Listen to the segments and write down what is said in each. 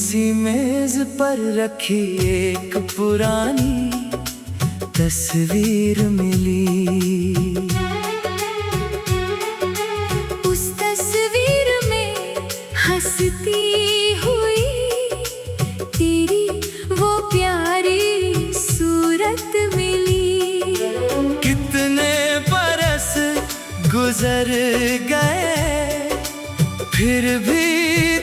सी मेज पर रखी एक पुरानी तस्वीर मिली। उस तस्वीर में हंसती हुई तेरी वो प्यारी सूरत मिली। कितने बरस गुजर गए फिर भी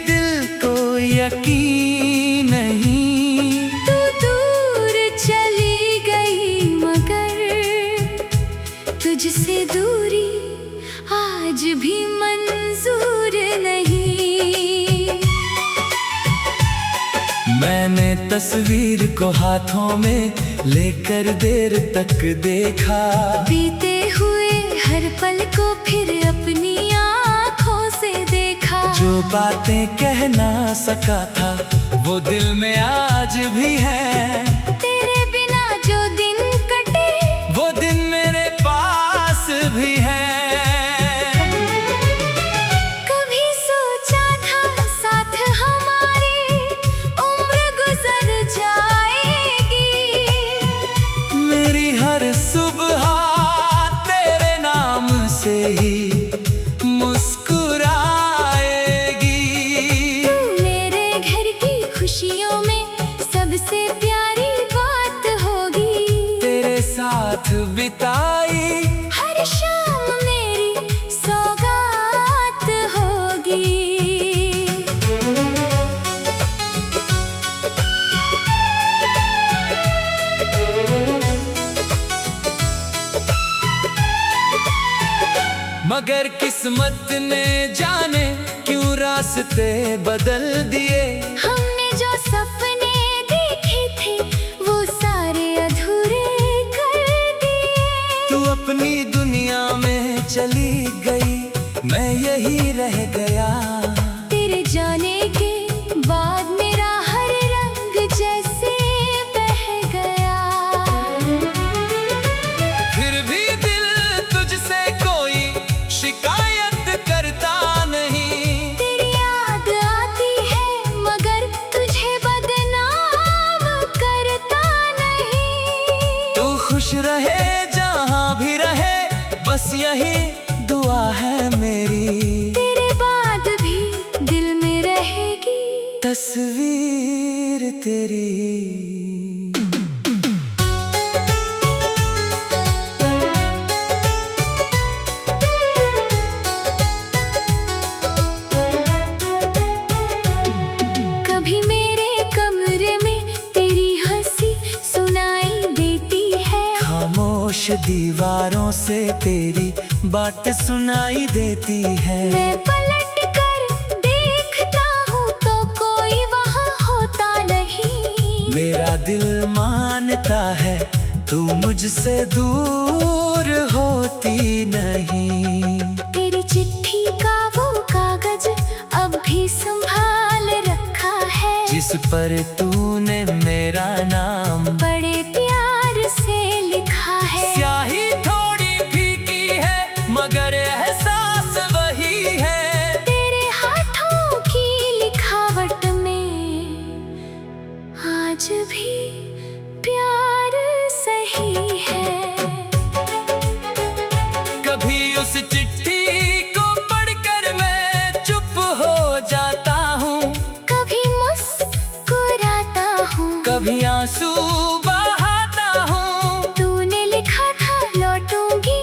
दिल को यकीन नहीं। तू दूर चली गई मगर तुझसे दूरी आज भी मंजूर नहीं। मैंने तस्वीर को हाथों में लेकर देर तक देखा। बीते हुए हर पल को फिर अपनी आँखों से देखा। जो बातें कह ना सका था वो दिल में आज भी है। तेरे बिना जो दिन कटे वो दिन मेरे पास भी है। कभी सोचा था साथ हमारी उम्र गुजर जाएगी। मेरी हर सुबह तेरे नाम से ही खुशियों में सबसे प्यारी बात होगी। तेरे साथ बिताई हर शाम मेरी सौगात होगी। मगर किस्मत ने जाने क्यों रास्ते बदल दिए। हमने जो सपने देखे थे वो सारे अधूरे कर दिए। तू अपनी दुनिया में चली गई मैं यही रह गया। तेरे जाने के बाद मेरा हर रंग जैसे बह गया। फिर भी दिल तुझसे कोई शिकायत करता नहीं। तेरी याद आती है मगर तुझे बदनाम करता नहीं। तू खुश रहे जहाँ भी रहे बस यही दुआ है मेरी। तेरे बाद भी दिल में रहेगी तस्वीर तेरी। कभी मेरे कमरे में तेरी हंसी सुनाई देती है। खामोश दीवारों से तेरी बात सुनाई देती है। मैं पलट कर देखता हूँ तो कोई वहाँ होता नहीं। मेरा दिल मानता है तू मुझसे दूर होती नहीं। तेरी चिट्ठी का वो कागज अब भी संभाल रखा है। जिस पर तूने मेरा नाम बड़े प्यार से लिखा है। स्याही थोड़ी फीकी है मगर एहसास वही है। तेरे हाथों की लिखावट में आज भी प्यार सही है। कभी उस चिट्ठी को पढ़कर मैं चुप हो जाता हूँ। कभी मुस्कुराता हूँ कभी आंसू बहाता हूँ। तूने लिखा था लौटूंगी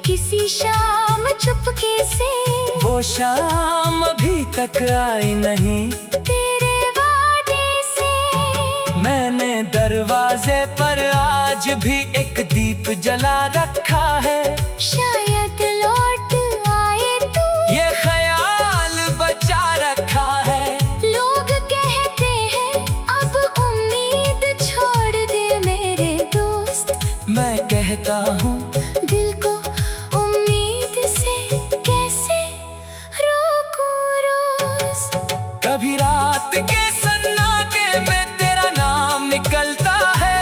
किसी शाम चुपके से। वो शाम अभी तक आई नहीं। तेरे वादे से मैंने दरवाजे पर आज भी एक दीप जला रखा है। शायद लौट आए तू ये ख्याल बचा रखा है। लोग कहते हैं अब उम्मीद छोड़ दे मेरे दोस्त। मैं कहता हूँ दिल को उम्मीद से कैसे रोकूं रोज। कभी रात के सन्नाटे में तेरा नाम निकलता है।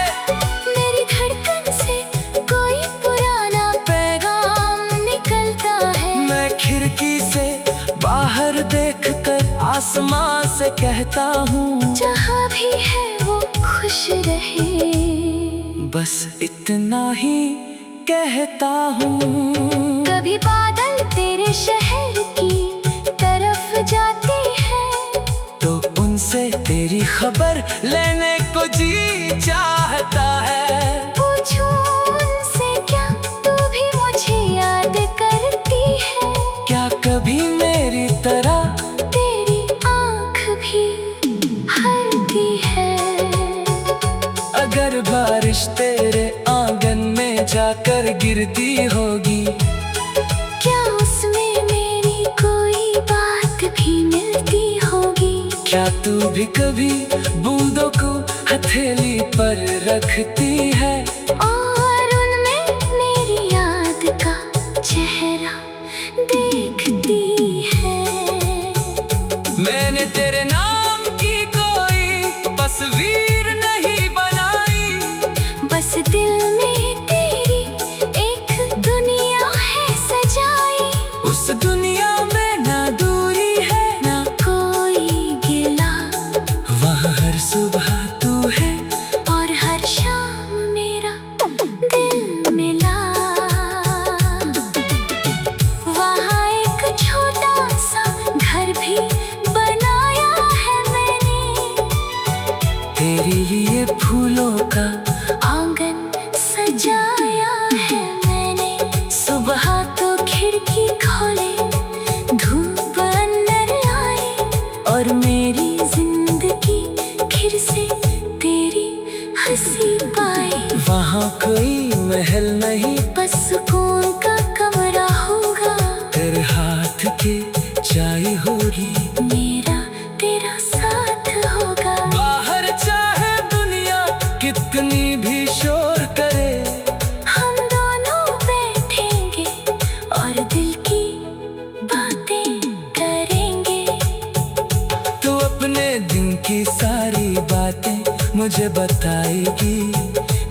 मेरी धड़कन से कोई आसमां से कहता हूँ, जहाँ भी है वो खुश रहे। बस इतना ही कहता हूँ। कभी बादल तेरे शहर की तरफ जाते हैं, तो उनसे तेरी खबर लेने को जी चाहता है। पूछूं उनसे क्या तू भी मुझे याद करती है? क्या कभी मेरी तरह तेरी आँख भी हरती है? अगर बारिश तेरे आंगन में जाकर गिरती होगी, क्या उसमें मेरी कोई बात भी मिलती होगी? क्या तू भी कभी बूंदों को हथेली पर रखती है? और उनमें मेरी याद का चेहरा देखती है। मैंने तेरे नाम की कोई तस्वीर नहीं बनाई, बस दिल में तेरी एक दुनिया है सजाई। उस दुनिया में ना दूरी है ना कोई गिला, वहाँ हर सुबह तू है और हर शाम मेरा दिल मिला। वहाँ एक छोटा सा घर भी बनाया है मैंने, तेरे लिए फूलों का आंगन सजाया है मैंने। सुबह तो खिड़की खोले, धूप अंदर आए, और मेरी जिंदगी फिर से तेरी हंसी पाए। वहाँ कोई महल नहीं, बस सुकून का कमरा होगा, तेरे हाथ की चाय होगी, मेरा तेरा साथ होगा। बाहर चाहे दुनिया कितनी भी शोर करे, हम दोनों बैठेंगे और दिल की बातें करेंगे। तू अपने दिन की सारी बातें मुझे बताएगी,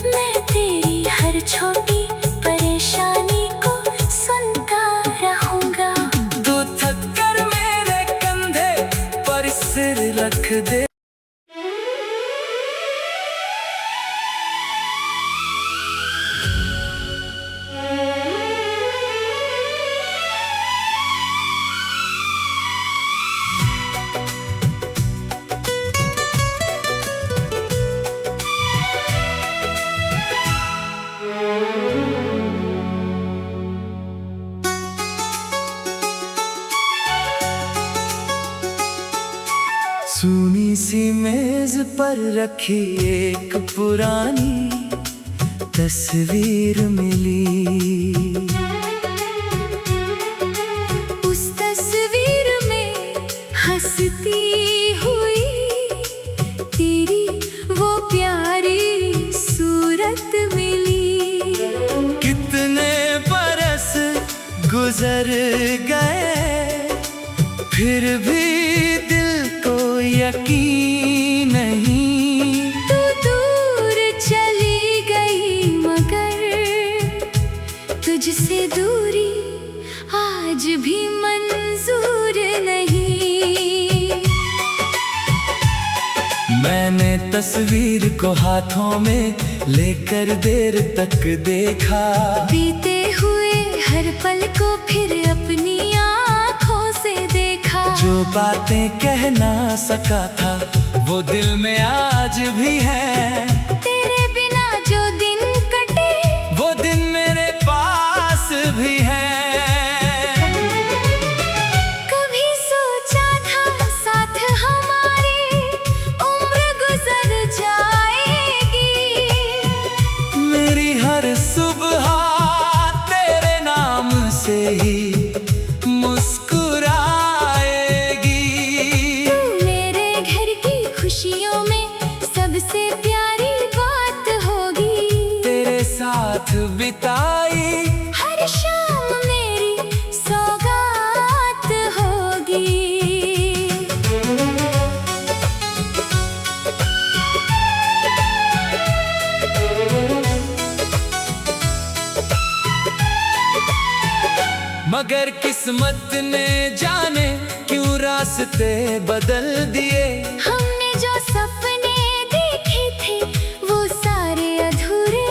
मैं तेरी हर छोटी परेशानी को सुनता रहूंगा। तू थक कर मेरे कंधे पर सिर रख दे। सूनी सी मेज पर रखी एक पुरानी तस्वीर मिली, उस तस्वीर में हंसती हुई तेरी वो प्यारी सूरत मिली। कितने बरस गुजर गए, फिर भी दिल को यकीन नहीं। तू दूर चली गई मगर तुझसे दूरी आज भी मंजूर नहीं। मैंने तस्वीर को हाथों में लेकर देर तक देखा, बीते हुए हर पल को फिर अपनी आँखों से देखा। जो बातें कह ना सका था वो दिल में आज भी है। तेरे बिना जो दिन कटे वो दिन मेरे पास भी है। कभी सोचा था साथ हमारी उम्र गुजर जाएगी। मेरी हर सुबह तेरे नाम से ही मुस्कुराएगी। तू मेरे घर की खुशियों में सबसे प्यारी बात होगी। तेरे साथ बिताई हर शाम मेरी सौगात होगी। मगर किस्मत ने जाने क्यों रास रिश्ते बदल दिए। हमने जो सपने देखे थे वो सारे अधूरे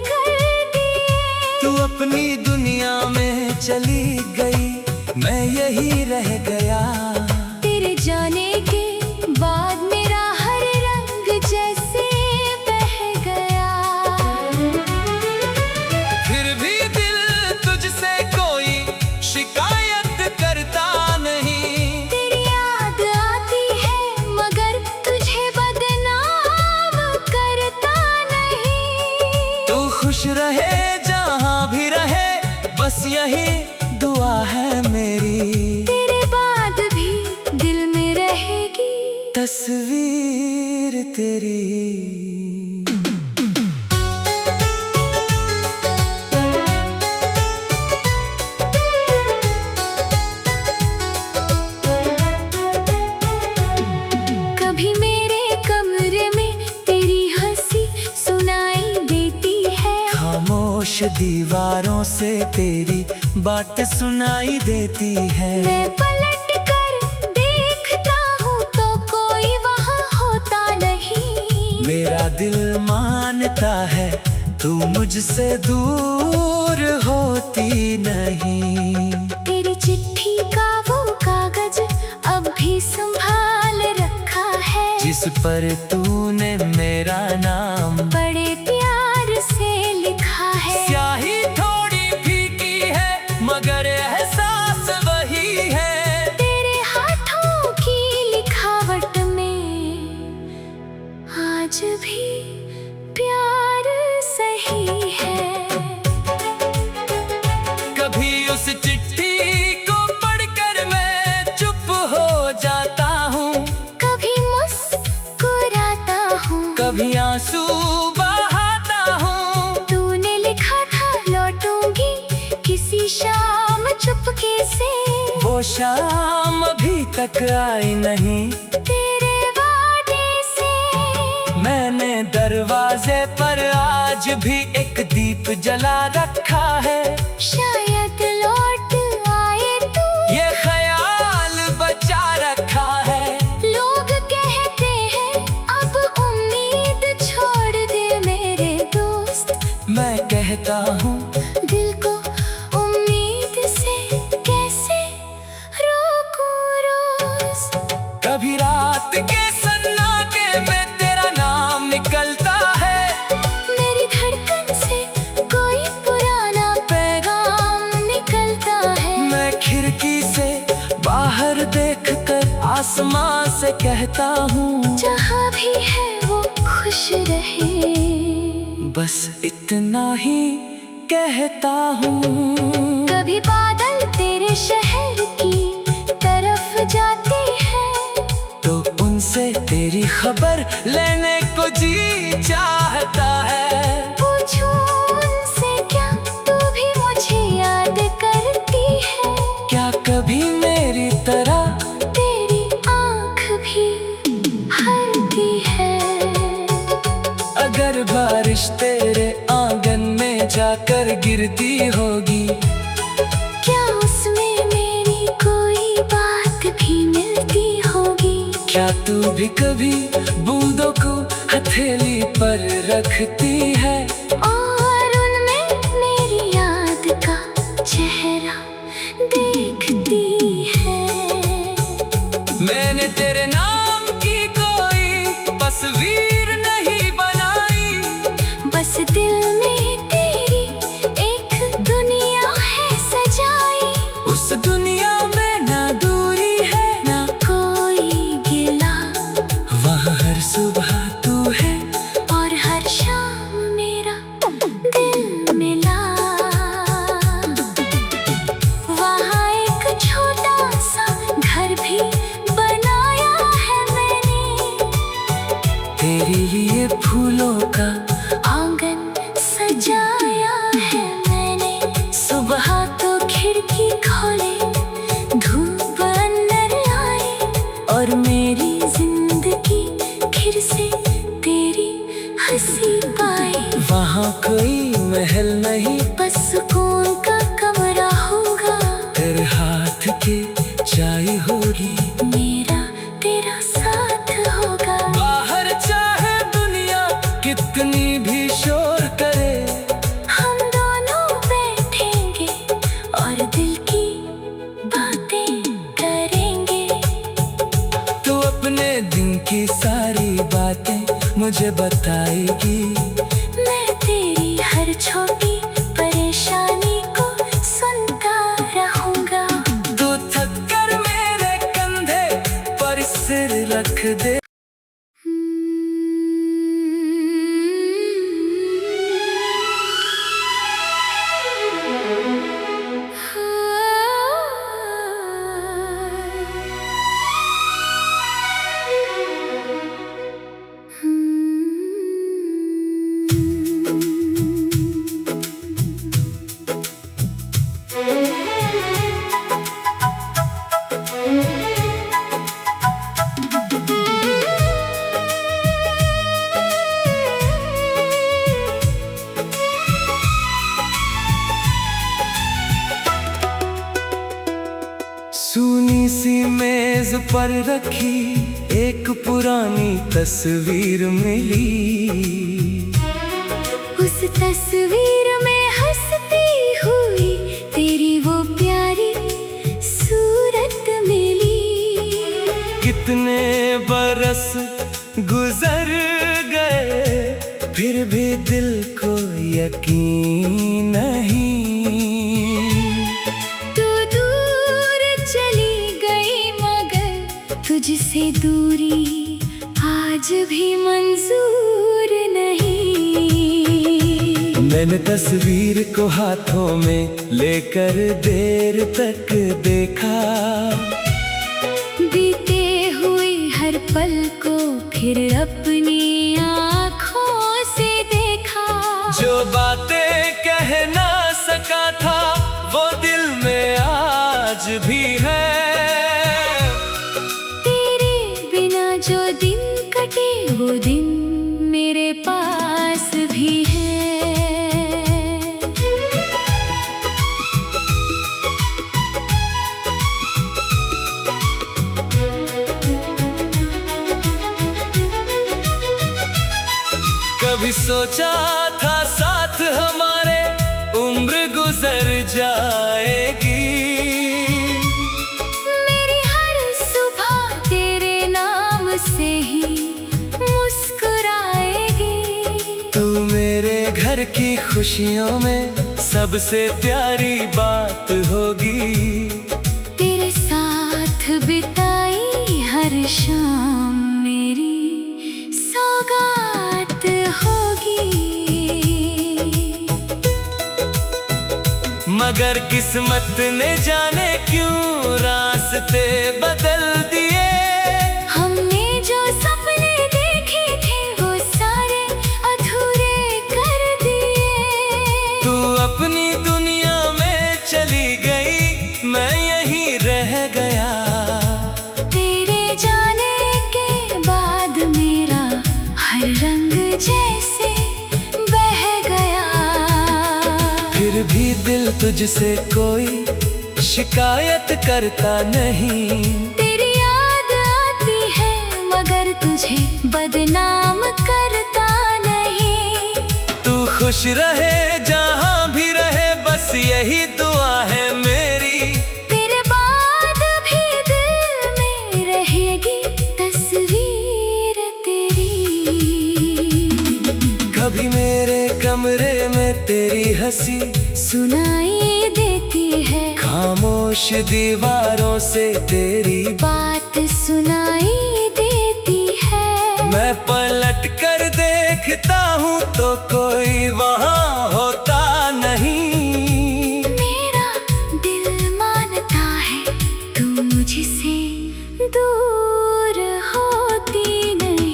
कर दिए। तू अपनी दुनिया में चली गई, मैं यही रह गया। तेरे जाने के बाद मेरा हर रंग जैसे बह गया। फिर भी दिल तुझसे कोई शिकायत करता नहीं। तेरी याद आती है मगर तुझे बदनाम करता नहीं। तू खुश रहे जहाँ भी रहे, बस यही दुआ है मेरी। तेरे बाद भी दिल में रहेगी तस्वीर तेरी। कभी मेरे कमरे में तेरी हंसी सुनाई देती है। खामोश दीवारों से तेरी बात सुनाई देती है। मैं पलट कर देखता हूँ तो कोई वहाँ होता नहीं। मेरा दिल मानता है तू मुझसे दूर होती नहीं। तेरी चिट्ठी का वो कागज अब भी संभाल रखा है, जिस पर तूने मेरा नाम बड़े प्यार से लिखा है। स्याही थोड़ी फीकी है मगर एहसास वही है। तेरे हाथों की लिखावट में आज भी प्यार सही है। कभी उस चिट्ठी को पढ़कर मैं चुप हो जाता हूँ, कभी मुस्कुराता हूँ, कभी आंसू बहाता हूँ। तूने लिखा था लौटूंगी किसी शाम चुपके से। वो शाम अभी तक आई नहीं। तेरे वादे से मैंने दरवाजे पर आज भी एक दीप जला रखा है। शायद लौट आए तू, ये ख्याल बचा रखा है। लोग कहते हैं अब उम्मीद छोड़ दे मेरे दोस्त। मैं कहता हूँ दिल को उम्मीद से कैसे रोकूं रोज। कभी रात के सन्नाटे में तेरा नाम निकलता है। मेरी धड़कन से कोई पुराना पैगाम निकलता है। मैं खिड़की से बाहर देखकर आसमां से कहता हूँ जहाँ भी है वो खुश रहे, बस इतना ही कहता हूँ। कभी बादल तेरे शहर की तरफ जाते हैं तो उनसे तेरी खबर लेने को जी चाहता है। पूछूं उनसे क्या तू भी मुझे याद करती है। क्या कभी मेरी तरह तेरी आँख भी हरती है। अगर बारिश तेरे आंगन में जाकर गिरती होगी, क्या उसमें मेरी कोई बात भी मिलती होगी। क्या तू भी कभी बूंदों को हथेली पर रखती है। और उनमें मेरी याद का चेहरा देखती है। मैंने तेरे नाम की कोई तस्वीर नहीं बनाई, बस दिल में तेरी एक दुनिया है सजाई। उस दुनिया में ना दूरी है ना कोई गिला, वहाँ हर सुबह तू है और हर शाम मेरा दिल मिला। वहाँ एक छोटा सा घर भी बनाया है मैंने। तेरे लिए फूलों का आंगन सजाया है मैंने। सुबह तो खिड़की खोले धूप अंदर आए और मेरी जिंदगी फिर से तेरी हंसी पाए। वहाँ कोई महल नहीं, बस सुकून का कमरा होगा। तेरे हाथ के चाय होगी। मेरा मुझे बताएगी। मैं तेरी हर छोटी परेशानी को सुनता रहूंगा। तू थक कर मेरे कंधे पर सिर रख दे। सूनी सी मेज पर रखी एक पुरानी तस्वीर मिली। उस तस्वीर में हंसती हुई तेरी वो प्यारी सूरत मिली। कितने बरस गुजर गए फिर भी दिल को यकीन नहीं। तुझसे दूरी आज भी मंजूर नहीं। मैंने तस्वीर को हाथों में लेकर देर तक देखा। बीते हुए हर पल को फिर अपनी आँखों से देखा। जो बातें कह ना सका था वो दिल में आज भी है। जो दिन कटे वो दिन मेरे पास भी है। कभी सोचा था साथ हमारे उम्र गुजर जाएगी। से ही मुस्कुराएगी। तू मेरे घर की खुशियों में सबसे प्यारी बात होगी। तेरे साथ बिताई हर शाम मेरी सौगात होगी। मगर किस्मत ने जाने क्यों रास्ते बदल दिए। अपनी दुनिया में चली गई मैं यहीं रह गया। तेरे जाने के बाद मेरा हर रंग जैसे बह गया। फिर भी दिल तुझसे कोई शिकायत करता नहीं। तेरी याद आती है मगर तुझे बदनाम करता नहीं। तू खुश रहे जहाँ भी रहे बस यही दुआ है मेरी। तेरे बाद भी दिल में रहेगी तस्वीर तेरी। कभी मेरे कमरे में तेरी हंसी सुनाई देती है। खामोश दीवारों से तेरी बात सुनाई देती है। मैं पलट कर देखता हूँ तो कोई वहाँ होता नहीं। मेरा दिल मानता है तू मुझसे दूर होती नहीं।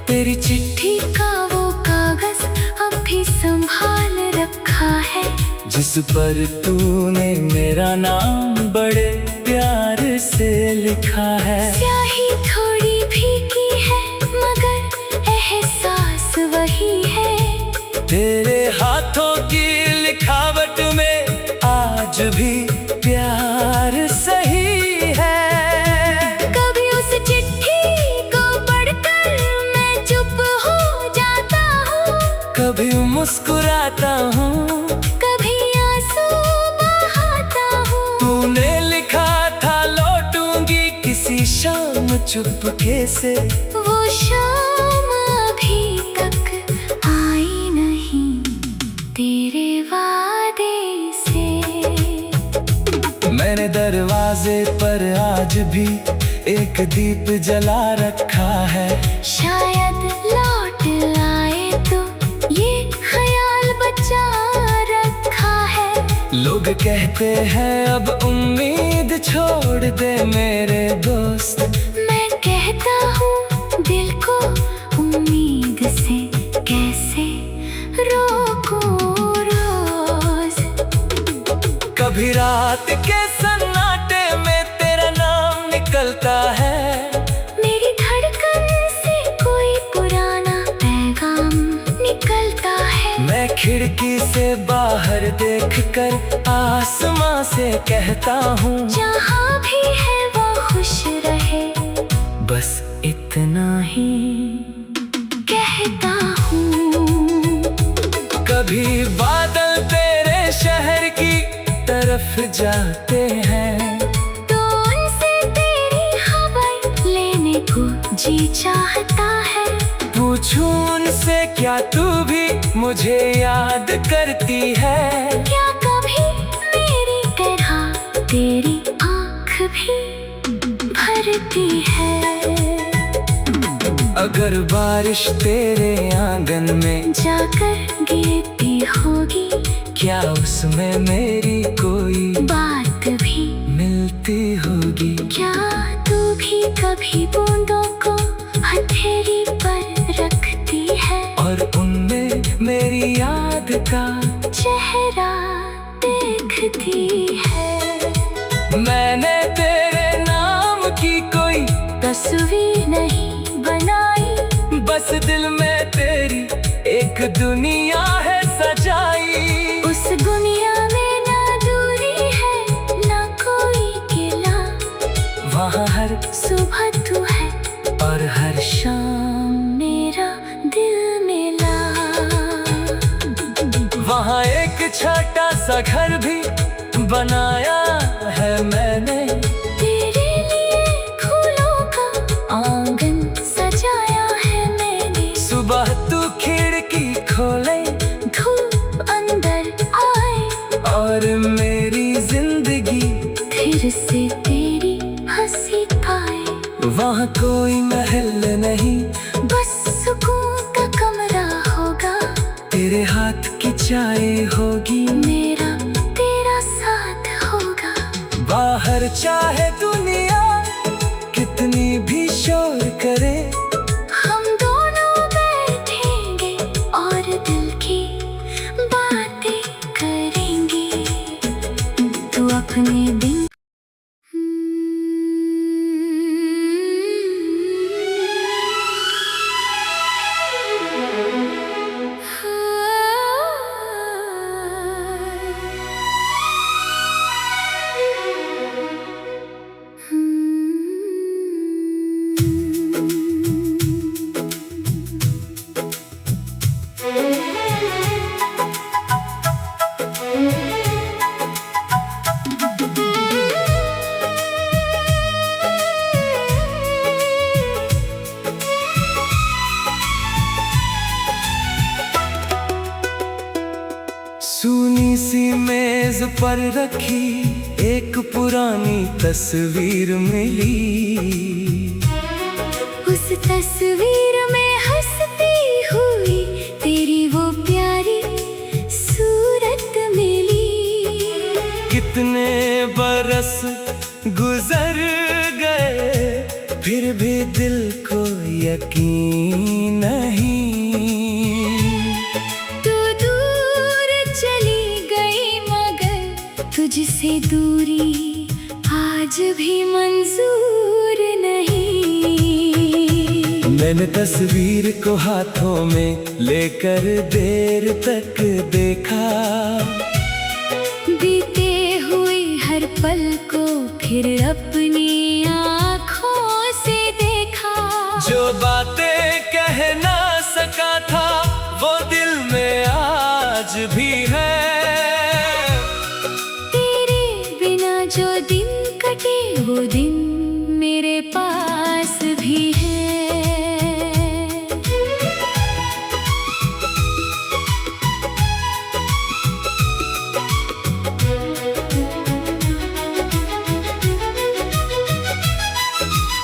तेरी चिट्ठी का वो कागज अब भी संभाल रखा है। जिस पर तूने मेरा नाम बड़े प्यार से लिखा है। स्याही थोड़ी फीकी है मगर एहसास वही है। तेरे हाथों की लिखावट में आज भी प्यार सही है। कभी उस चिट्ठी को पढ़कर मैं चुप हो जाता हूँ। कभी मुस्कुराता हूँ कभी आंसू बहाता हूँ। तूने लिखा था लौटूंगी शाम चुपके से, वो शाम अभी तक आई नहीं तेरे वादे से। मैंने दरवाजे पर आज भी एक दीप जला रखा है, शायद लौट आए तो ये ख्याल बचा रखा है। लोग कहते हैं अब उम्मीद छोड़ दे मेरे दोस्त, मैं कहता हूँ दिल को उम्मीद से कैसे रोकूं रोज। कभी रात के सन्नाटे में तेरा नाम निकलता है, मेरी धड़कन से कोई पुराना पैगाम निकलता है। मैं खिड़की से बाहर देखकर आसमां से कहता हूँ, जहाँ भी है वो खुश रहे, बस इतना ही कहता हूँ। कभी बादल तेरे शहर की तरफ जाते हैं, तो उनसे तेरी खबर लेने को जी चाहता है। पूछूं उनसे क्या तू भी मुझे याद करती है, क्या कभी मेरी तरह तेरी आँख भी भरती है। अगर बारिश तेरे आंगन में जाकर गिरती होगी, क्या उसमें मेरी कोई बात भी मिलती होगी। क्या तू भी कभी बूंदों को हथेली पर रखती है, और उनमें मेरी याद का चेहरा देखती है। मैंने तेरे नाम की कोई तस्वीर नहीं बनाई, बस दिल में तेरी एक दुनिया है सजाई। उस दुनिया में ना दूरी है ना कोई गिला, वहाँ हर सुबह तू है और हर शाम मेरा दिल मिला। वहाँ एक छोटा सा घर भी बनाया है मैंने, तेरे लिए फूलों का आंगन सजाया है मैंने। सुबह तू खिड़की खोले धूप अंदर आए और मेरी जिंदगी फिर से तेरी हंसी पाए। वहाँ कोई महल नहीं, बस सुकून का कमरा होगा, तेरे हाथ की चाय होगी, मेरा तेरा साथ होगा। बाहर चाहे दुनिया कितनी भी शोर करे, हम दोनों बैठेंगे और दिल की बातें करेंगे। तू अपने दिन सूनी सी मेज पर रखी एक पुरानी तस्वीर मिली, उस तस्वीर में हंसती हुई तेरी वो प्यारी सूरत मिली। कितने बरस गुजर गए फिर भी दिल को यकीन नहीं, तू दूर चली गई मगर तुझसे दूरी आज भी मंजूर नहीं। मैंने तस्वीर को हाथों में लेकर देर तक देखा, बीते हुए हर पल को फिर अपनी आँखों से देखा। जो बातें कह ना सका था वो दिल में आज भी है, तेरे बिना जो दिन कटे वो दिन मेरे पास भी है।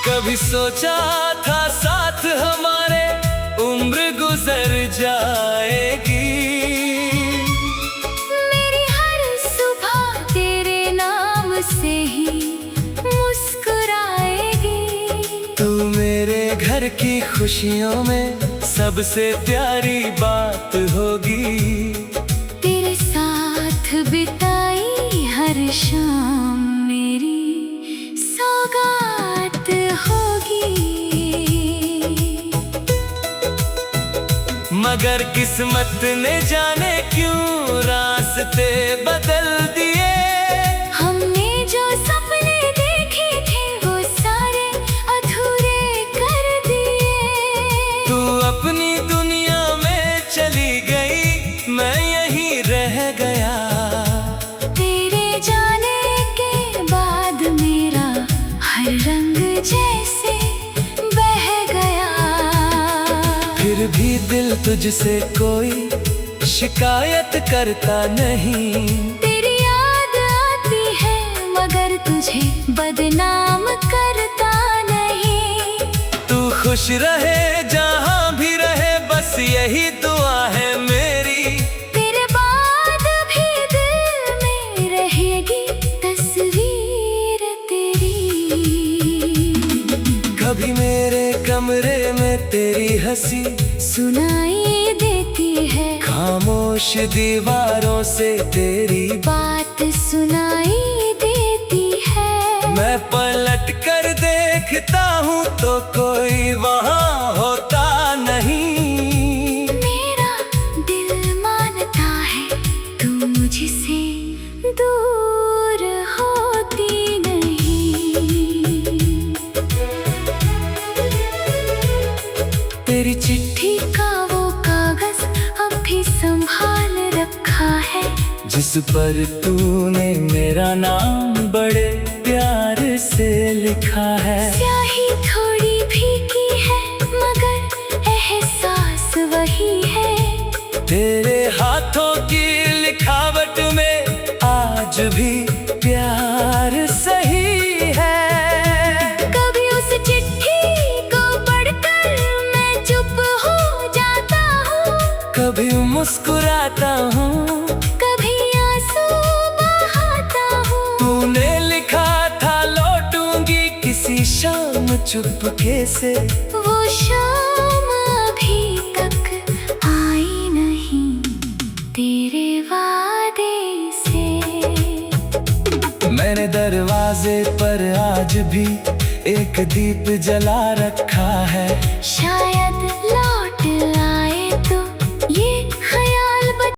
कभी सोचा था साथ हमारे उम्र गुजर जाएगी, मेरी हर सुबह तेरे नाम से ही मुस्कुराएगी। तू मेरे घर की खुशियों में सबसे प्यारी बात होगी। तेरे साथ बिताई हर शाम मेरी सौगात होगी। मगर किस्मत ने जाने क्यों रास्ते बदल दिए। हमने जो सपने देखे थे वो सारे अधूरे कर दिए। तू अपनी दुनिया में चली गई, मैं यहीं रह गया। तेरे जाने के बाद मेरा हर रंग जैसे बह गया। फिर भी दिल तुझसे कोई शिकायत करता नहीं। तेरी याद आती है मगर तुझे बदनाम करता नहीं। तू खुश रहे जहाँ भी रहे, बस यही दुआ है मेरी। तेरे बाद भी दिल में रहेगी तस्वीर तेरी। कभी मेरे कमरे में तेरी हंसी सुनाई देती है, खामोश दीवारों से तेरी बात सुनाई देती है। मैं पलट कर देखता हूँ तो कोई वहाँ होता नहीं। मेरा दिल मानता है तू मुझसे दूर होती नहीं। तेरी चिट्ठी का वो कागज अब भी संभाल रखा है, जिस पर तूने मेरा नाम बड़े प्यार से लिखा है। स्याही थोड़ी भीगी है मगर एहसास वही है। तेरे हाथों की लिखावट में आज भी प्यार सही है। कभी उस चिट्ठी को पढ़कर मैं चुप हो जाता हूँ, कभी मुस्कुराता हूँ, कभी आंसू बहाता हूँ। तूने लिखा था लौटूंगी किसी शाम चुपके से। वो शाम अभी तक आई नहीं तेरे वादे से। मैंने दरवाजे पर आज भी एक दीप जला रखा है। शायद